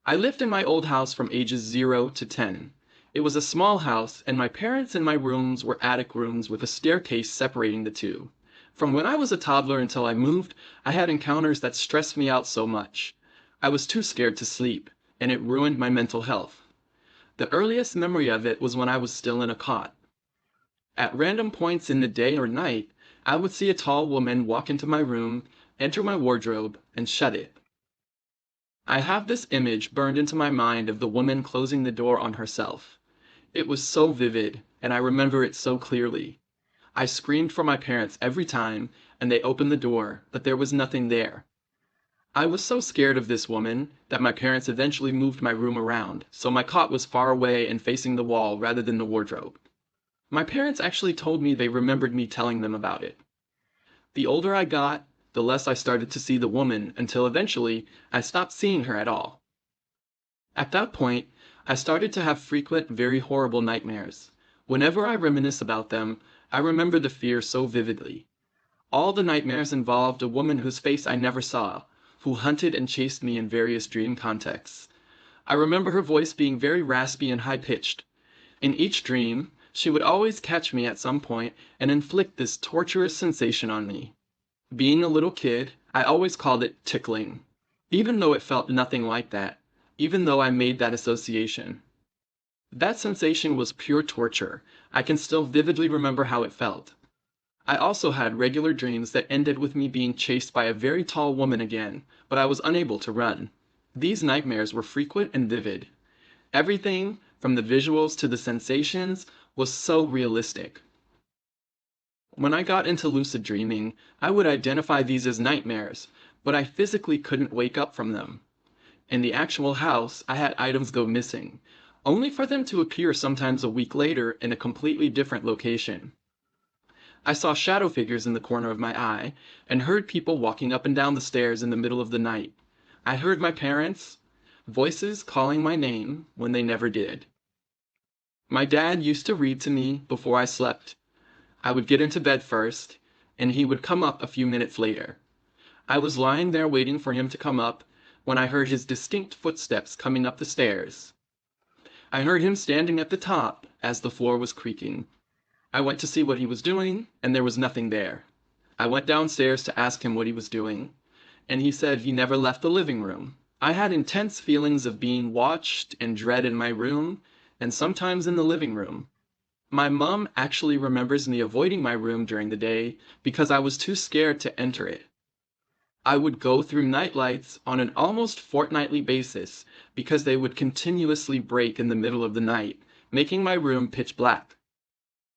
I lived in my old house from ages 0 to 10. It was a small house, and my parents and my rooms were attic rooms with a staircase separating the two. From when I was a toddler until I moved, I had encounters that stressed me out so much. I was too scared to sleep, and it ruined my mental health. The earliest memory of it was when I was still in a cot. At random points in the day or night, I would see a tall woman walk into my room, enter my wardrobe, and shut it. I have this image burned into my mind of the woman closing the door on herself. It was so vivid, and I remember it so clearly. I screamed for my parents every time, and they opened the door, but there was nothing there. I was so scared of this woman that my parents eventually moved my room around, so my cot was far away and facing the wall rather than the wardrobe. My parents actually told me they remembered me telling them about it. The older I got, the less I started to see the woman until eventually I stopped seeing her at all. At that point, I started to have frequent, very horrible nightmares. Whenever I reminisce about them, I remember the fear so vividly. All the nightmares involved a woman whose face I never saw, who hunted and chased me in various dream contexts. I remember her voice being very raspy and high-pitched. In each dream, she would always catch me at some point and inflict this torturous sensation on me. Being a little kid, I always called it tickling, even though it felt nothing like that, even though I made that association. That sensation was pure torture. I can still vividly remember how it felt. I also had regular dreams that ended with me being chased by a very tall woman again, but I was unable to run. These nightmares were frequent and vivid. Everything, from the visuals to the sensations, was so realistic. When I got into lucid dreaming, I would identify these as nightmares, but I physically couldn't wake up from them. In the actual house, I had items go missing, only for them to appear sometimes a week later in a completely different location. I saw shadow figures in the corner of my eye, and heard people walking up and down the stairs in the middle of the night. I heard my parents' voices calling my name when they never did. My dad used to read to me before I slept. I would get into bed first, and he would come up a few minutes later. I was lying there waiting for him to come up when I heard his distinct footsteps coming up the stairs. I heard him standing at the top as the floor was creaking. I went to see what he was doing, and there was nothing there. I went downstairs to ask him what he was doing, and he said he never left the living room. I had intense feelings of being watched and dread in my room, and sometimes in the living room. My mom actually remembers me avoiding my room during the day because I was too scared to enter it. I would go through nightlights on an almost fortnightly basis because they would continuously break in the middle of the night, making my room pitch black.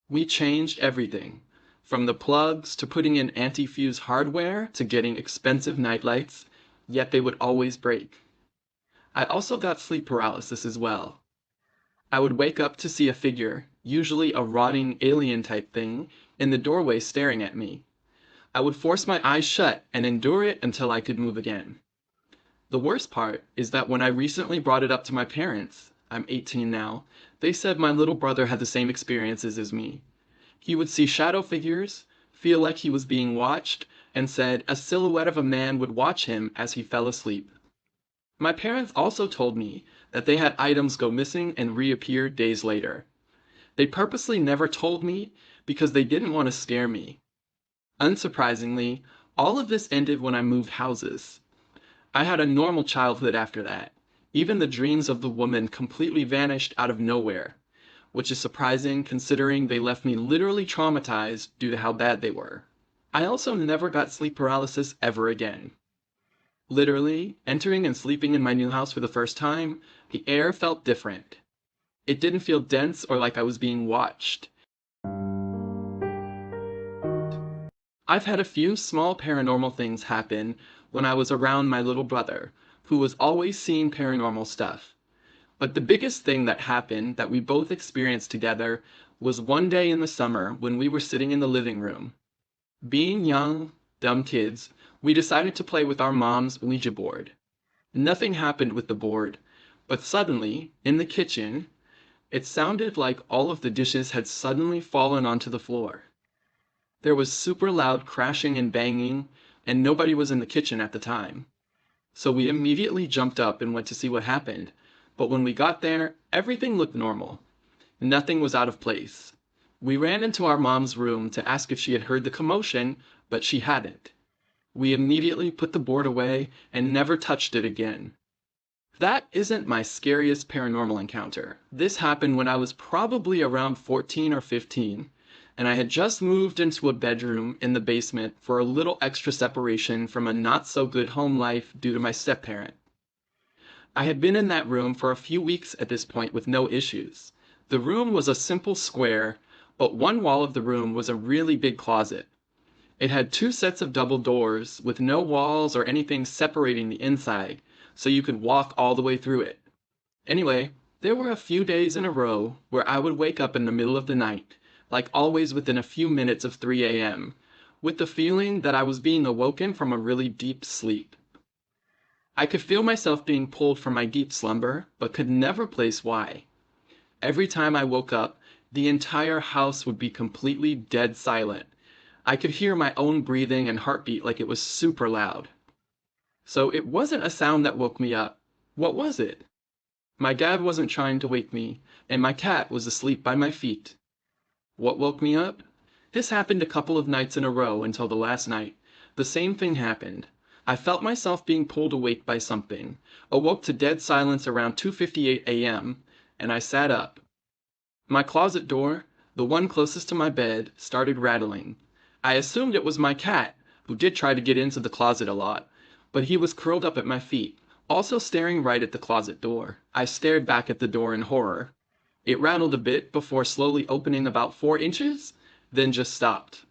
We changed everything, from the plugs to putting in anti-fuse hardware to getting expensive nightlights, yet they would always break. I also got sleep paralysis as well. I would wake up to see a figure, usually a rotting alien type thing, in the doorway staring at me. I would force my eyes shut and endure it until I could move again. The worst part is that when I recently brought it up to my parents, I'm 18 now, they said my little brother had the same experiences as me. He would see shadow figures, feel like he was being watched, and said a silhouette of a man would watch him as he fell asleep. My parents also told me that they had items go missing and reappear days later. They purposely never told me because they didn't want to scare me. Unsurprisingly, all of this ended when I moved houses. I had a normal childhood after that. Even the dreams of the woman completely vanished out of nowhere, which is surprising considering they left me literally traumatized due to how bad they were. I also never got sleep paralysis ever again. Literally, entering and sleeping in my new house for the first time, the air felt different. It didn't feel dense or like I was being watched. I've had a few small paranormal things happen when I was around my little brother, who was always seeing paranormal stuff. But the biggest thing that happened that we both experienced together was one day in the summer when we were sitting in the living room. Being young, dumb kids, we decided to play with our mom's Ouija board. Nothing happened with the board, but suddenly, in the kitchen, it sounded like all of the dishes had suddenly fallen onto the floor. There was super loud crashing and banging, and nobody was in the kitchen at the time. So we immediately jumped up and went to see what happened. But when we got there, everything looked normal. Nothing was out of place. We ran into our mom's room to ask if she had heard the commotion, but she hadn't. We immediately put the board away and never touched it again. That isn't my scariest paranormal encounter. This happened when I was probably around 14 or 15, and I had just moved into a bedroom in the basement for a little extra separation from a not-so-good home life due to my step-parent. I had been in that room for a few weeks at this point with no issues. The room was a simple square, but one wall of the room was a really big closet. It had two sets of double doors with no walls or anything separating the inside, so you could walk all the way through it. Anyway, there were a few days in a row where I would wake up in the middle of the night, like always within a few minutes of 3 a.m., with the feeling that I was being awoken from a really deep sleep. I could feel myself being pulled from my deep slumber, but could never place why. Every time I woke up, the entire house would be completely dead silent. I could hear my own breathing and heartbeat like it was super loud. So it wasn't a sound that woke me up. What was it? My dad wasn't trying to wake me, and my cat was asleep by my feet. What woke me up? This happened a couple of nights in a row until the last night. The same thing happened. I felt myself being pulled awake by something, awoke to dead silence around 2:58 a.m., and I sat up. My closet door, the one closest to my bed, started rattling. I assumed it was my cat, who did try to get into the closet a lot, but he was curled up at my feet, also staring right at the closet door. I stared back at the door in horror. It rattled a bit before slowly opening about 4 inches, then just stopped.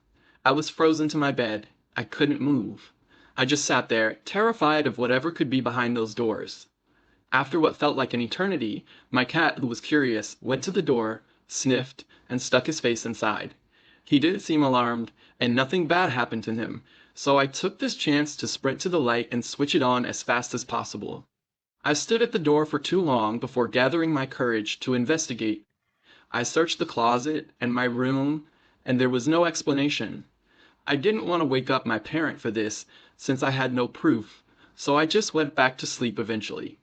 I was frozen to my bed. I couldn't move. I just sat there, terrified of whatever could be behind those doors. After what felt like an eternity, my cat, who was curious, went to the door, sniffed, and stuck his face inside. He didn't seem alarmed, and nothing bad happened to him, so I took this chance to sprint to the light and switch it on as fast as possible. I stood at the door for too long before gathering my courage to investigate. I searched the closet and my room, and there was no explanation. I didn't want to wake up my parent for this, since I had no proof, so I just went back to sleep eventually,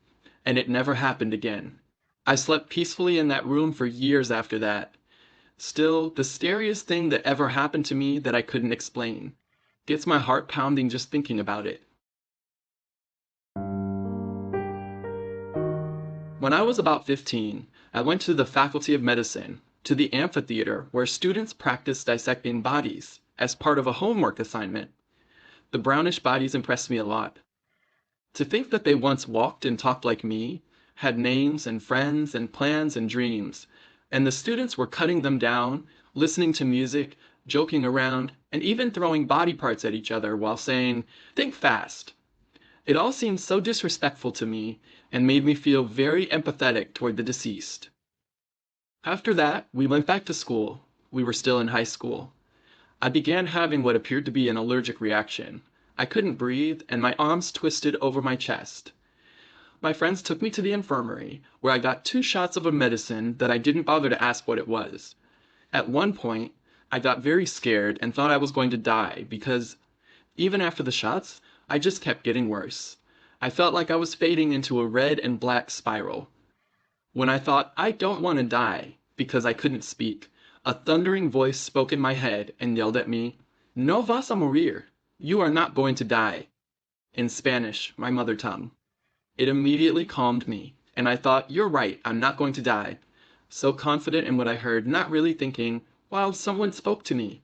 and it never happened again. I slept peacefully in that room for years after that. Still, the scariest thing that ever happened to me that I couldn't explain. Gets my heart pounding just thinking about it. When I was about 15, I went to the Faculty of Medicine, to the amphitheater where students practiced dissecting bodies as part of a homework assignment. The brownish bodies impressed me a lot. To think that they once walked and talked like me, had names and friends and plans and dreams, and the students were cutting them down, listening to music, joking around, and even throwing body parts at each other while saying, "Think fast." It all seemed so disrespectful to me and made me feel very empathetic toward the deceased. After that, we went back to school. We were still in high school. I began having what appeared to be an allergic reaction. I couldn't breathe, and my arms twisted over my chest. My friends took me to the infirmary, where I got 2 shots of a medicine that I didn't bother to ask what it was. At one point, I got very scared and thought I was going to die because, even after the shots, I just kept getting worse. I felt like I was fading into a red and black spiral. When I thought, I don't want to die, because I couldn't speak, a thundering voice spoke in my head and yelled at me, "No vas a morir. You are not going to die," in Spanish, my mother tongue. It immediately calmed me, and I thought, you're right, I'm not going to die. So confident in what I heard, not really thinking, wow, someone spoke to me.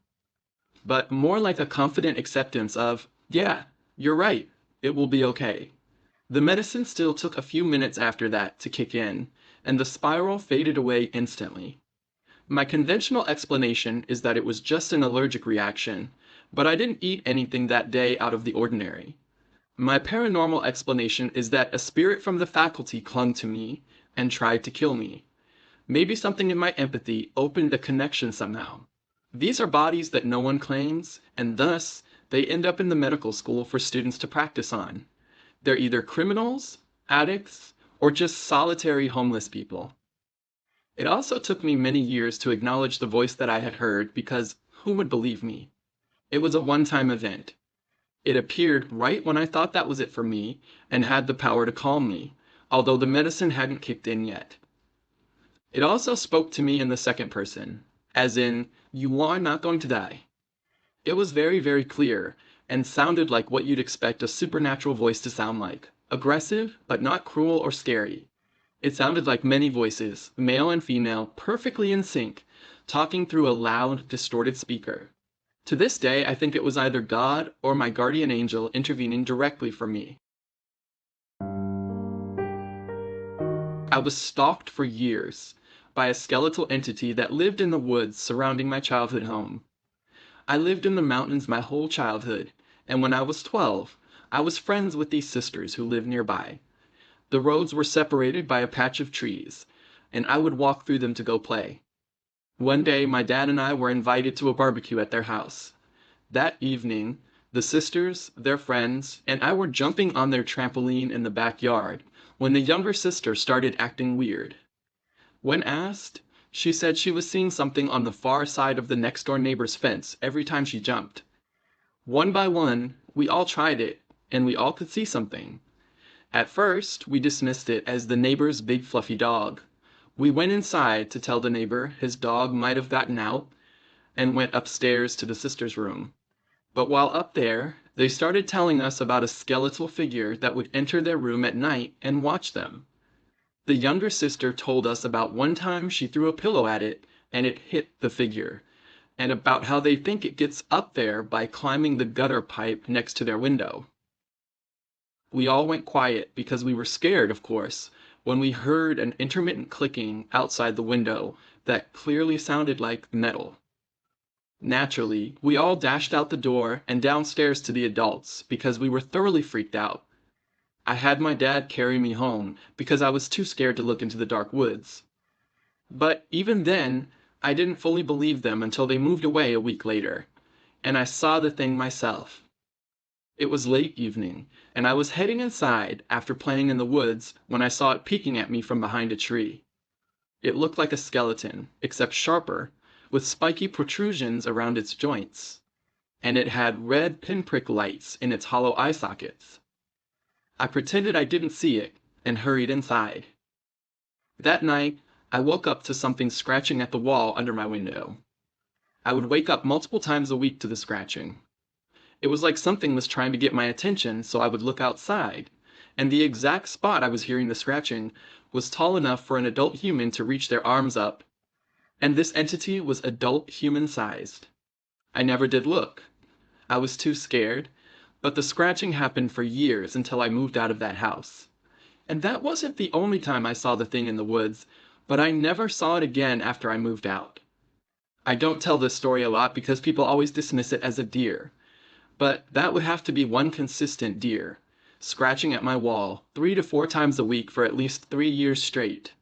But more like a confident acceptance of, yeah, you're right, it will be okay. The medicine still took a few minutes after that to kick in, and the spiral faded away instantly. My conventional explanation is that it was just an allergic reaction, but I didn't eat anything that day out of the ordinary. My paranormal explanation is that a spirit from the faculty clung to me and tried to kill me. Maybe something in my empathy opened a connection somehow. These are bodies that no one claims, and thus, they end up in the medical school for students to practice on. They're either criminals, addicts, or just solitary homeless people. It also took me many years to acknowledge the voice that I had heard because who would believe me? It was a one-time event. It appeared right when I thought that was it for me and had the power to calm me, although the medicine hadn't kicked in yet. It also spoke to me in the second person, as in, you are not going to die. It was very, very clear and sounded like what you'd expect a supernatural voice to sound like. Aggressive, but not cruel or scary. It sounded like many voices, male and female, perfectly in sync, talking through a loud, distorted speaker. To this day, I think it was either God or my guardian angel intervening directly for me. I was stalked for years by a skeletal entity that lived in the woods surrounding my childhood home. I lived in the mountains my whole childhood, and when I was 12, I was friends with these sisters who lived nearby. The roads were separated by a patch of trees, and I would walk through them to go play. One day, my dad and I were invited to a barbecue at their house. That evening, the sisters, their friends, and I were jumping on their trampoline in the backyard when the younger sister started acting weird. When asked, she said she was seeing something on the far side of the next-door neighbor's fence every time she jumped. One by one, we all tried it, and we all could see something. At first, we dismissed it as the neighbor's big fluffy dog. We went inside to tell the neighbor his dog might have gotten out, and went upstairs to the sister's room. But while up there, they started telling us about a skeletal figure that would enter their room at night and watch them. The younger sister told us about one time she threw a pillow at it and it hit the figure, and about how they think it gets up there by climbing the gutter pipe next to their window. We all went quiet because we were scared, of course, when we heard an intermittent clicking outside the window that clearly sounded like metal. Naturally, we all dashed out the door and downstairs to the adults because we were thoroughly freaked out. I had my dad carry me home because I was too scared to look into the dark woods. But even then, I didn't fully believe them until they moved away a week later, and I saw the thing myself. It was late evening, and I was heading inside after playing in the woods when I saw it peeking at me from behind a tree. It looked like a skeleton, except sharper, with spiky protrusions around its joints, and it had red pinprick lights in its hollow eye sockets. I pretended I didn't see it and hurried inside. That night, I woke up to something scratching at the wall under my window. I would wake up multiple times a week to the scratching. It was like something was trying to get my attention, so I would look outside, and the exact spot I was hearing the scratching was tall enough for an adult human to reach their arms up. And this entity was adult human-sized. I never did look. I was too scared, but the scratching happened for years until I moved out of that house. And that wasn't the only time I saw the thing in the woods, but I never saw it again after I moved out. I don't tell this story a lot because people always dismiss it as a deer, but that would have to be one consistent deer, scratching at my wall 3 to 4 times a week for at least 3 years straight.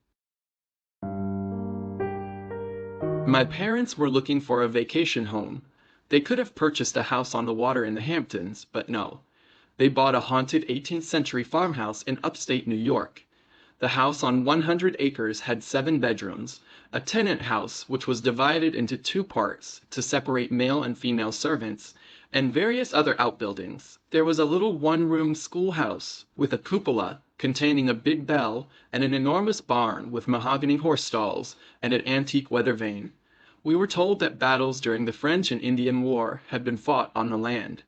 My parents were looking for a vacation home. They could have purchased a house on the water in the Hamptons, but no. They bought a haunted 18th century farmhouse in upstate New York. The house on 100 acres had 7 bedrooms, a tenant house which was divided into 2 parts to separate male and female servants, and various other outbuildings. There was a little one-room schoolhouse with a cupola containing a big bell and an enormous barn with mahogany horse stalls and an antique weather vane. We were told that battles during the French and Indian War had been fought on the land.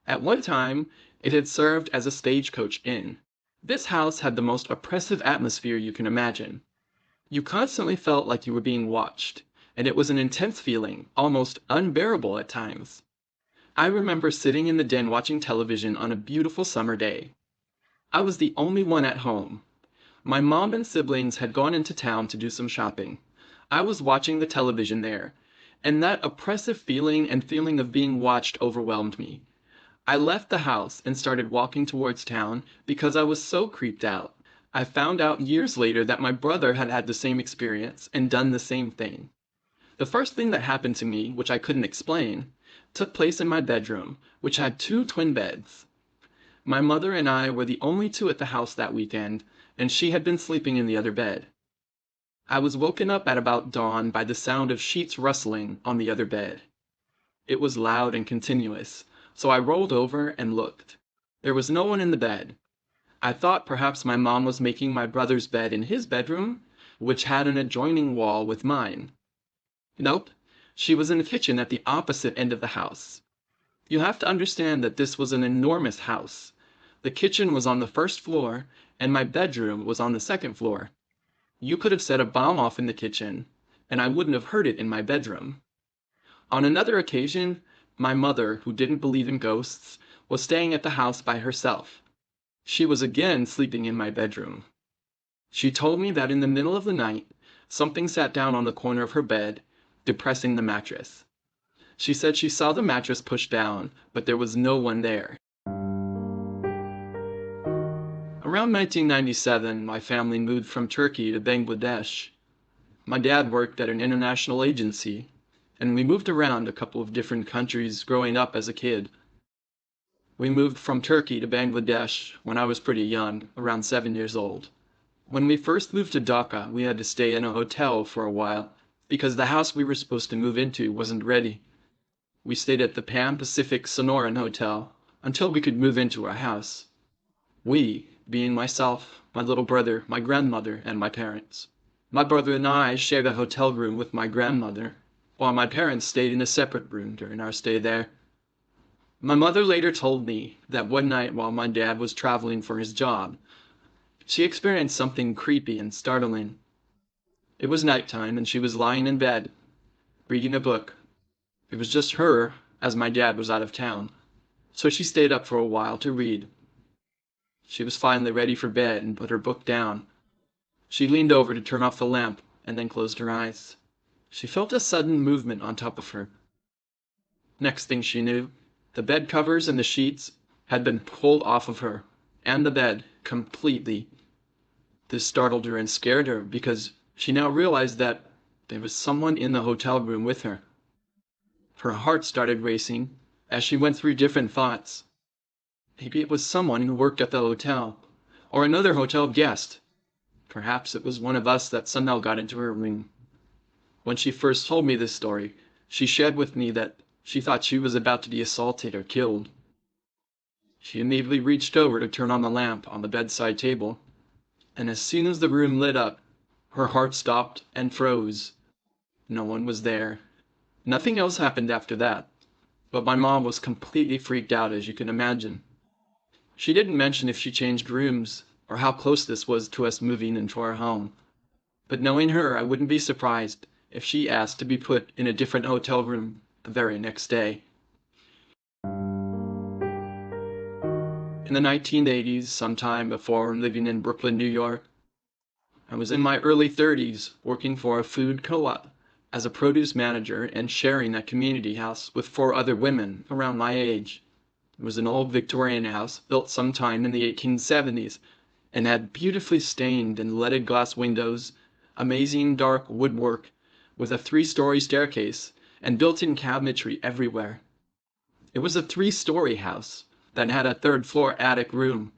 At one time, it had served as a stagecoach inn. This house had the most oppressive atmosphere you can imagine. You constantly felt like you were being watched, and it was an intense feeling, almost unbearable at times. I remember sitting in the den watching television on a beautiful summer day. I was the only one at home. My mom and siblings had gone into town to do some shopping. I was watching the television there, and that oppressive feeling and feeling of being watched overwhelmed me. I left the house and started walking towards town because I was so creeped out. I found out years later that my brother had had the same experience and done the same thing. The first thing that happened to me, which I couldn't explain, took place in my bedroom, which had 2 twin beds. My mother and I were the only 2 at the house that weekend, and she had been sleeping in the other bed. I was woken up at about dawn by the sound of sheets rustling on the other bed. It was loud and continuous, so I rolled over and looked. There was no one in the bed. I thought perhaps my mom was making my brother's bed in his bedroom, which had an adjoining wall with mine. Nope, she was in the kitchen at the opposite end of the house. You have to understand that this was an enormous house. The kitchen was on the first floor, and my bedroom was on the second floor. You could have set a bomb off in the kitchen, and I wouldn't have heard it in my bedroom. On another occasion, my mother, who didn't believe in ghosts, was staying at the house by herself. She was again sleeping in my bedroom. She told me that in the middle of the night, something sat down on the corner of her bed, depressing the mattress. She said she saw the mattress pushed down, but there was no one there. Around 1997, my family moved from Turkey to Bangladesh. My dad worked at an international agency, and we moved around a couple of different countries growing up as a kid. We moved from Turkey to Bangladesh when I was pretty young, around 7 years old. When we first moved to Dhaka, we had to stay in a hotel for a while because the house we were supposed to move into wasn't ready. We stayed at the Pan Pacific Sonoran Hotel until we could move into our house. We, being myself, my little brother, my grandmother, and my parents. My brother and I shared a hotel room with my grandmother, while my parents stayed in a separate room during our stay there. My mother later told me that one night while my dad was traveling for his job, she experienced something creepy and startling. It was nighttime and she was lying in bed, reading a book. It was just her, as my dad was out of town, so she stayed up for a while to read. She was finally ready for bed and put her book down. She leaned over to turn off the lamp and then closed her eyes. She felt a sudden movement on top of her. Next thing she knew, the bed covers and the sheets had been pulled off of her, and the bed, completely. This startled her and scared her because she now realized that there was someone in the hotel room with her. Her heart started racing as she went through different thoughts. Maybe it was someone who worked at the hotel, or another hotel guest. Perhaps it was one of us that somehow got into her room. When she first told me this story, she shared with me that she thought she was about to be assaulted or killed. She immediately reached over to turn on the lamp on the bedside table, and as soon as the room lit up, her heart stopped and froze. No one was there. Nothing else happened after that, but my mom was completely freaked out, as you can imagine. She didn't mention if she changed rooms or how close this was to us moving into our home, but knowing her, I wouldn't be surprised if she asked to be put in a different hotel room the very next day. In the 1980s, sometime before living in Brooklyn, New York, I was in my early 30s working for a food co-op as a produce manager and sharing a community house with 4 other women around my age. It was an old Victorian house built sometime in the 1870s and had beautifully stained and leaded glass windows, amazing dark woodwork with a 3-story staircase and built-in cabinetry everywhere. It was a 3-story house that had a 3rd-floor attic room.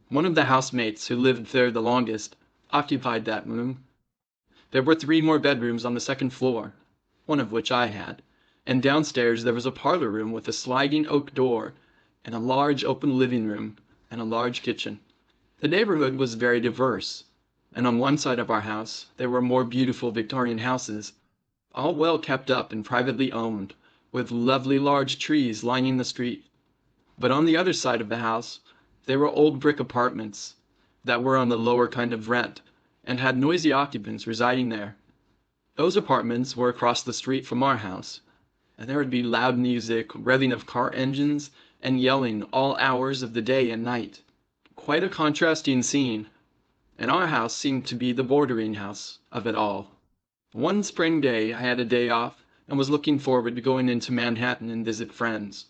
One of the housemates who lived there the longest occupied that room. There were 3 more bedrooms on the 2nd floor, one of which I had, and downstairs there was a parlor room with a sliding oak door and a large open living room and a large kitchen. The neighborhood was very diverse, and on one side of our house there were more beautiful Victorian houses, all well kept up and privately owned, with lovely large trees lining the street. But on the other side of the house there were old brick apartments that were on the lower kind of rent and had noisy occupants residing there. Those apartments were across the street from our house, and there would be loud music, revving of car engines, and yelling all hours of the day and night. Quite a contrasting scene, and our house seemed to be the bordering house of it all. One spring day I had a day off and was looking forward to going into Manhattan and visit friends.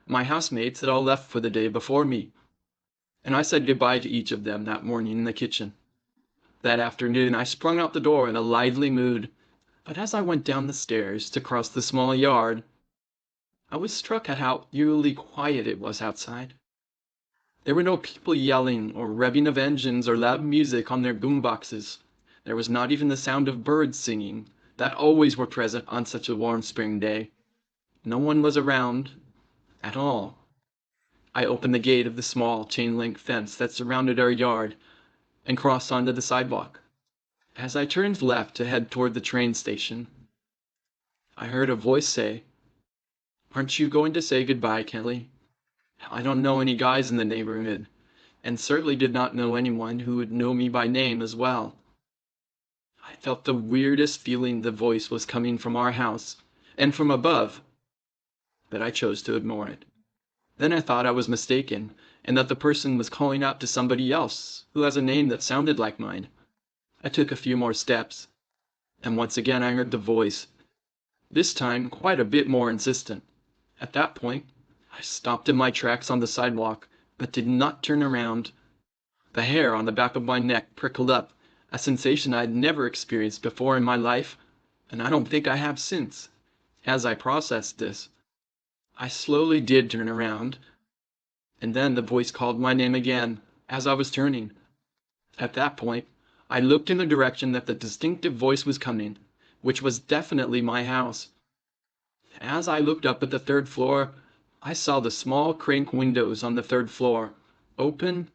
My housemates had all left for the day before me, and I said goodbye to each of them that morning in the kitchen. That afternoon I sprung out the door in a lively mood, but as I went down the stairs to cross the small yard, I was struck at how eerily quiet it was outside. There were no people yelling or revving of engines or loud music on their boomboxes. There was not even the sound of birds singing, that always were present on such a warm spring day. No one was around. at all. I opened the gate of the small chain-link fence that surrounded our yard and crossed onto the sidewalk. As I turned left to head toward the train station, I heard a voice say, "Aren't you going to say goodbye, Kelly? I don't know any guys in the neighborhood, and certainly did not know anyone who would know me by name as well." I felt the weirdest feeling the voice was coming from our house, and from above, but I chose to ignore it. Then I thought I was mistaken, and that the person was calling out to somebody else who has a name that sounded like mine. I took a few more steps, and once again I heard the voice, this time quite a bit more insistent. At that point, I stopped in my tracks on the sidewalk, but did not turn around. The hair on the back of my neck prickled up, a sensation I had never experienced before in my life, and I don't think I have since. As I processed this, I slowly did turn around, and then the voice called my name again as I was turning. At that point, I looked in the direction that the distinctive voice was coming, which was definitely my house. As I looked up at the third floor, I saw the small crank windows on the third floor open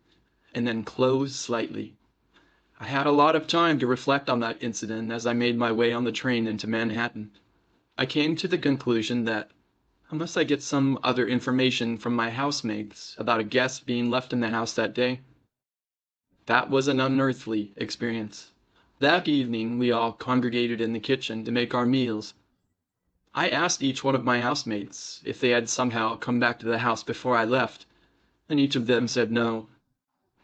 and then close slightly. I had a lot of time to reflect on that incident as I made my way on the train into Manhattan. I came to the conclusion that, unless I get some other information from my housemates about a guest being left in the house that day, that was an unearthly experience. That evening, we all congregated in the kitchen to make our meals. I asked each one of my housemates if they had somehow come back to the house before I left, and each of them said no.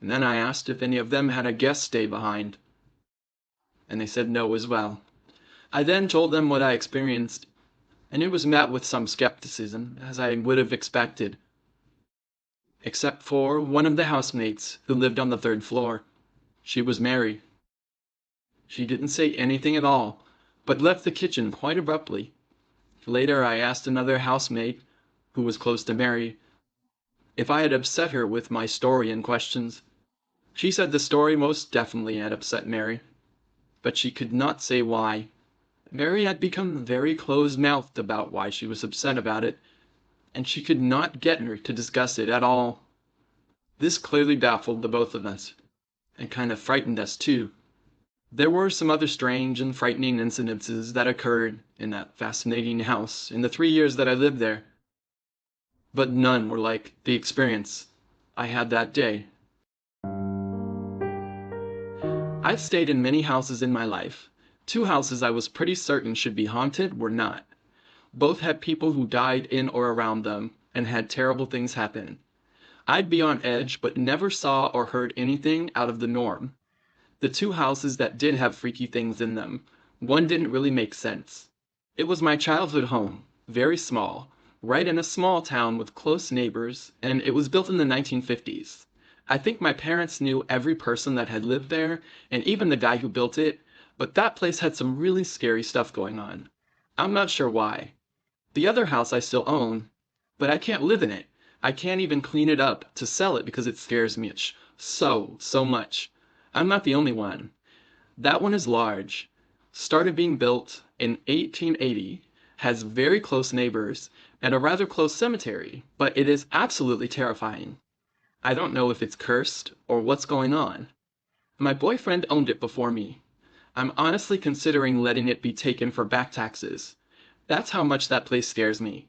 And then I asked if any of them had a guest stay behind, and they said no as well. I then told them what I experienced, and it was met with some skepticism, as I would have expected, except for one of the housemates who lived on the third floor. She was Mary. She didn't say anything at all, but left the kitchen quite abruptly. Later I asked another housemate, who was close to Mary, if I had upset her with my story and questions. She said the story most definitely had upset Mary, but she could not say why. Mary had become very close-mouthed about why she was upset about it, and she could not get her to discuss it at all. This clearly baffled the both of us, and kind of frightened us too. There were some other strange and frightening incidences that occurred in that fascinating house in the 3 years that I lived there, but none were like the experience I had that day. I've stayed in many houses in my life. 2 houses I was pretty certain should be haunted were not. Both had people who died in or around them and had terrible things happen. I'd be on edge but never saw or heard anything out of the norm. The 2 houses that did have freaky things in them, one didn't really make sense. It was my childhood home, very small, right in a small town with close neighbors, and it was built in the 1950s. I think my parents knew every person that had lived there, and even the guy who built it, but that place had some really scary stuff going on. I'm not sure why. The other house I still own, but I can't live in it. I can't even clean it up to sell it because it scares me so much. I'm not the only one. That one is large, started being built in 1880, has very close neighbors, and a rather close cemetery, but it is absolutely terrifying. I don't know if it's cursed or what's going on. My boyfriend owned it before me. I'm honestly considering letting it be taken for back taxes. That's how much that place scares me.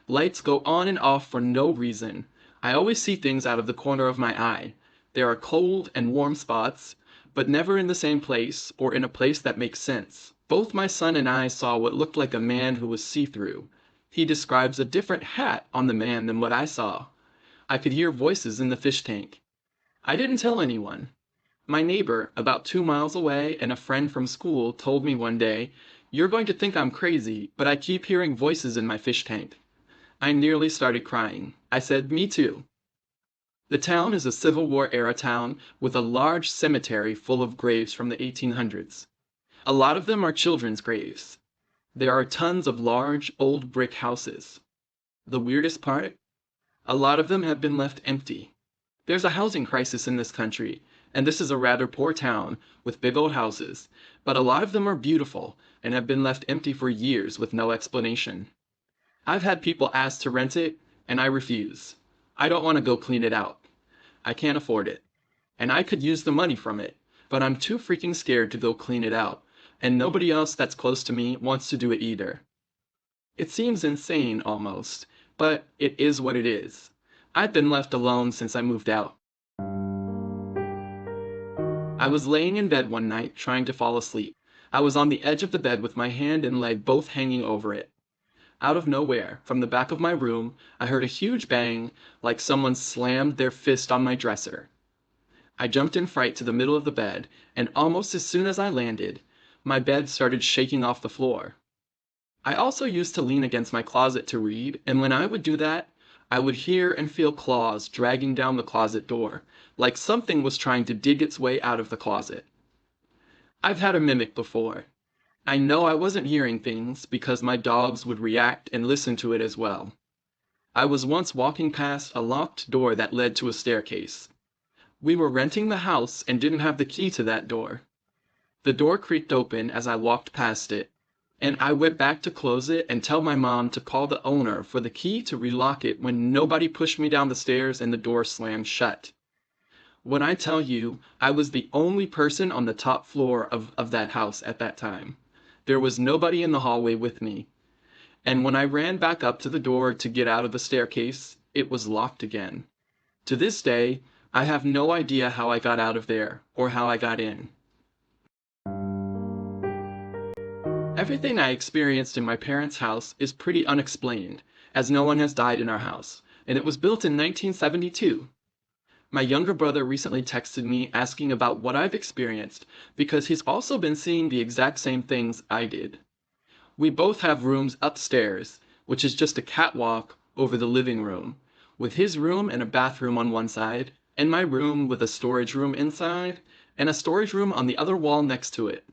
Lights go on and off for no reason. I always see things out of the corner of my eye. There are cold and warm spots, but never in the same place or in a place that makes sense. Both my son and I saw what looked like a man who was see-through. He describes a different hat on the man than what I saw. I could hear voices in the fish tank. I didn't tell anyone. My neighbor, about 2 miles away, and a friend from school told me one day, "You're going to think I'm crazy, but I keep hearing voices in my fish tank." I nearly started crying. I said, "Me too." The town is a Civil War era town with a large cemetery full of graves from the 1800s. A lot of them are children's graves. There are tons of large, old brick houses. The weirdest part? A lot of them have been left empty. There's a housing crisis in this country, and this is a rather poor town with big old houses, but a lot of them are beautiful and have been left empty for years with no explanation. I've had people ask to rent it, and I refuse. I don't want to go clean it out. I can't afford it. And I could use the money from it, but I'm too freaking scared to go clean it out, and nobody else that's close to me wants to do it either. It seems insane almost, but it is what it is. I've been left alone since I moved out. I was laying in bed one night trying to fall asleep. I was on the edge of the bed with my hand and leg both hanging over it. Out of nowhere, from the back of my room, I heard a huge bang, like someone slammed their fist on my dresser. I jumped in fright to the middle of the bed, and almost as soon as I landed, my bed started shaking off the floor. I also used to lean against my closet to read, and when I would do that, I would hear and feel claws dragging down the closet door, like something was trying to dig its way out of the closet. I've had a mimic before. I know I wasn't hearing things because my dogs would react and listen to it as well. I was once walking past a locked door that led to a staircase. We were renting the house and didn't have the key to that door. The door creaked open as I walked past it, and I went back to close it and tell my mom to call the owner for the key to relock it when nobody pushed me down the stairs and the door slammed shut. When I tell you, I was the only person on the top floor of that house at that time. There was nobody in the hallway with me. And when I ran back up to the door to get out of the staircase, it was locked again. To this day, I have no idea how I got out of there or how I got in. Everything I experienced in my parents' house is pretty unexplained, as no one has died in our house, and it was built in 1972. My younger brother recently texted me asking about what I've experienced because he's also been seeing the exact same things I did. We both have rooms upstairs, which is just a catwalk over the living room, with his room and a bathroom on one side, and my room with a storage room inside, and a storage room on the other wall next to it.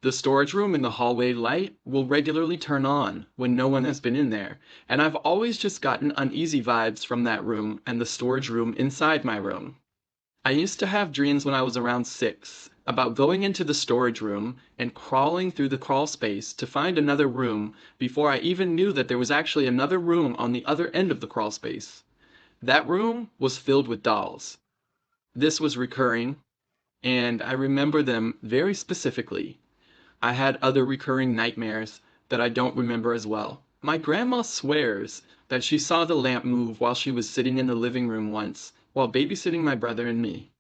The storage room in the hallway light will regularly turn on when no one has been in there, and I've always just gotten uneasy vibes from that room and the storage room inside my room. I used to have dreams when I was around 6 about going into the storage room and crawling through the crawl space to find another room before I even knew that there was actually another room on the other end of the crawl space. That room was filled with dolls. This was recurring, and I remember them very specifically. I had other recurring nightmares that I don't remember as well. My grandma swears that she saw the lamp move while she was sitting in the living room once, while babysitting my brother and me.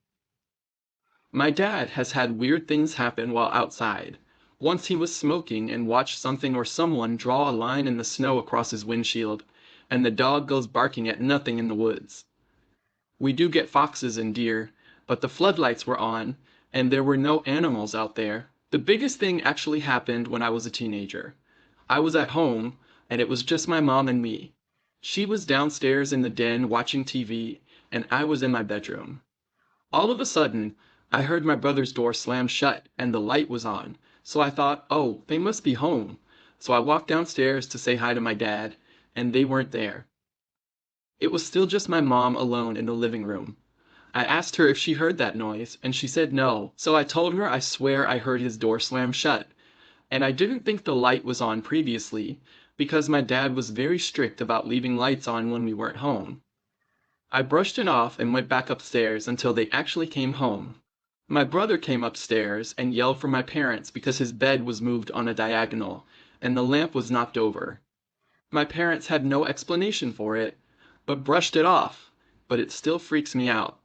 My dad has had weird things happen while outside. Once he was smoking and watched something or someone draw a line in the snow across his windshield, and the dog goes barking at nothing in the woods. We do get foxes and deer, but the floodlights were on, and there were no animals out there. The biggest thing actually happened when I was a teenager. I was at home, and it was just my mom and me. She was downstairs in the den watching TV, and I was in my bedroom. All of a sudden, I heard my brother's door slam shut, and the light was on, so I thought, oh, they must be home. So I walked downstairs to say hi to my dad, and they weren't there. It was still just my mom alone in the living room. I asked her if she heard that noise, and she said no, so I told her I swear I heard his door slam shut. And I didn't think the light was on previously, because my dad was very strict about leaving lights on when we weren't home. I brushed it off and went back upstairs until they actually came home. My brother came upstairs and yelled for my parents because his bed was moved on a diagonal, and the lamp was knocked over. My parents had no explanation for it, but brushed it off, but it still freaks me out.